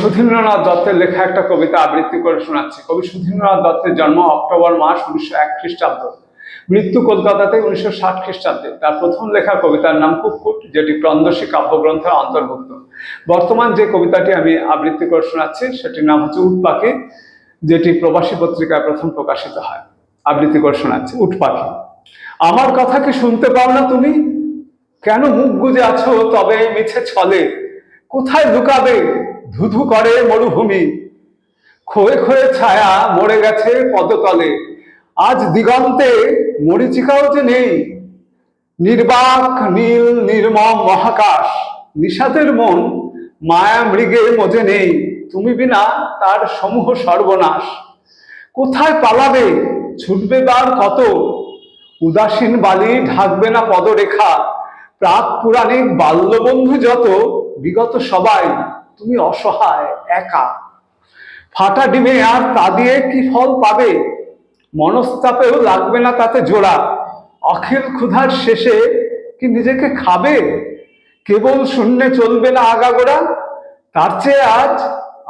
সুধীন্দ্রনাথ দত্তের লেখা একটা কবিতা আবৃত্তি করে শোনাচ্ছি। কবি সুধীন্দ্রনাথ দত্তের জন্ম অক্টোবর মাস 1901 খ্রিস্টাব্দ, মৃত্যু কলকাতাতে 1960 খ্রিস্টাব্দে। তার প্রথম লেখা কবিতার নাম কুক্কুট, যেটি ক্রন্দশী কাব্যগ্রন্থের অন্তর্ভুক্ত। বর্তমান যে কবিতাটি আমি আবৃত্তি করে শোনাচ্ছি সেটির নাম হচ্ছে উট পাখি, যেটি প্রবাসী পত্রিকায় প্রথম প্রকাশিত হয়। আবৃত্তি করে শোনাচ্ছি উট পাখি। আমার কথা কি শুনতে পাও না তুমি? কেন মুখ গুজে আছো তবে মিছে ছলে? কোথায় লুকাবে ধুধু করে মরুভূমি? ক্ষয়ে ক্ষয়ে ছায়া মরে গেছে পদতলে, আজ দিগন্তে মরীচিকাও যে নেই। নির্বাক নীল নির্মম মহাকাশ, নিষাদের মন মায়া মৃগে মজে নেই। তুমি বিনা তার সমূহ সর্বনাশ। কোথায় পালাবে ছুটবে বার কত? উদাসীন বালি ঢাকবে না পদরেখা। প্রাক পুরাণিক বাল্যবন্ধু যত, বিগত সবাই তুমি অসহায় একা। ফাটা ডিমে আর তা দিয়ে কি ফল পাবে? মনস্তাপেও লাগবে না তাতে জোড়া। অখিল ক্ষুধার শেষে কি নিজেকে খাবে? কেবল শূন্যে চলবে না আগাগোড়া। তার চেয়ে আজ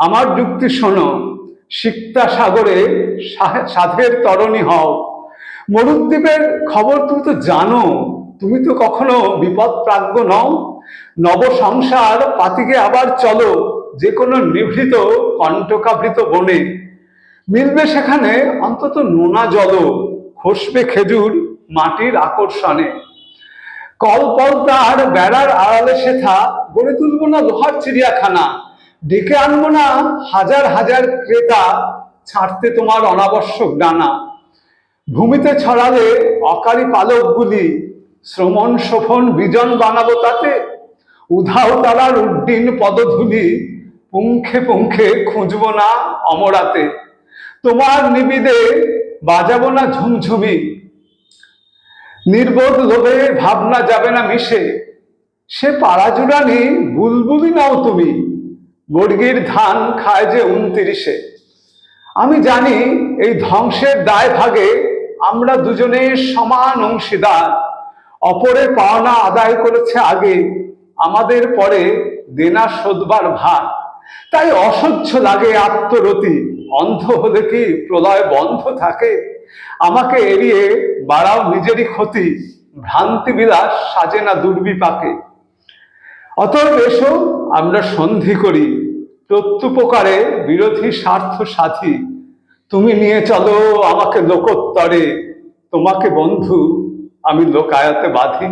আমার যুক্তি শোনো, সিক্তা সাগরে সাধের তরণী হও। মরুদ্বীপের খবর তুমি তো জানো, তুমি তো কখনো বিপদ প্রাজ্ঞ নও। নব সংসার পাতিকে আবার চলো, যে কোনো নিভৃত কণ্টকাবৃত বনে। মিলবে সেখানে অন্তত নোনা জল, খসবে খেজুর মাটির আকর্ষণে। কলপলতার বেড়ার আড়ালে সেথা গড়ে তুলবো না লোহার চিড়িয়াখানা। ডেকে আনবো না হাজার হাজার ক্রেতা, ছাড়তে তোমার অনাবশ্যক ডানা। ভূমিতে ছড়ালে অকারী পালকগুলি, শ্রমণ শোভন বিজন বানাবো তাতে। উধাও তারার উড্ডীন পদধূলি, পুঙ্খে পুঙ্খে খুঁজবো না অমরাতে। তোমার নিবিদে বাজাবো না ঝুমঝুমি, নির্বোধ লোভে ভাবনা যাবে না মিশে। সে পাড়াজুড়ানি বুলবুলি নাও তুমি, বর্গির ধান খায় যে 29-এ। আমি জানি এই ধ্বংসের দায় ভাগে আমরা দুজনে সমান অংশীদার। অপরের পাওনা আদায় করেছে আগে, আমাদের পরে দেনা শোধবার ভার। তাই অসহ্য লাগে আত্মরতি, অন্ধ হলে কি প্রলয় বন্ধ থাকে? আমাকে এড়িয়ে বাড়াও নিজেরই ক্ষতি, ভ্রান্তি বিলাস সাজে না দুর্বিপাকে। অতএব এসো আমরা সন্ধি করি, প্রত্যুপকারে বিরোধী স্বার্থ সাথী। তুমি নিয়ে চলো আমাকে লোকোত্তরে, তোমাকে বন্ধু আমি লোকায়তে বাঁধি।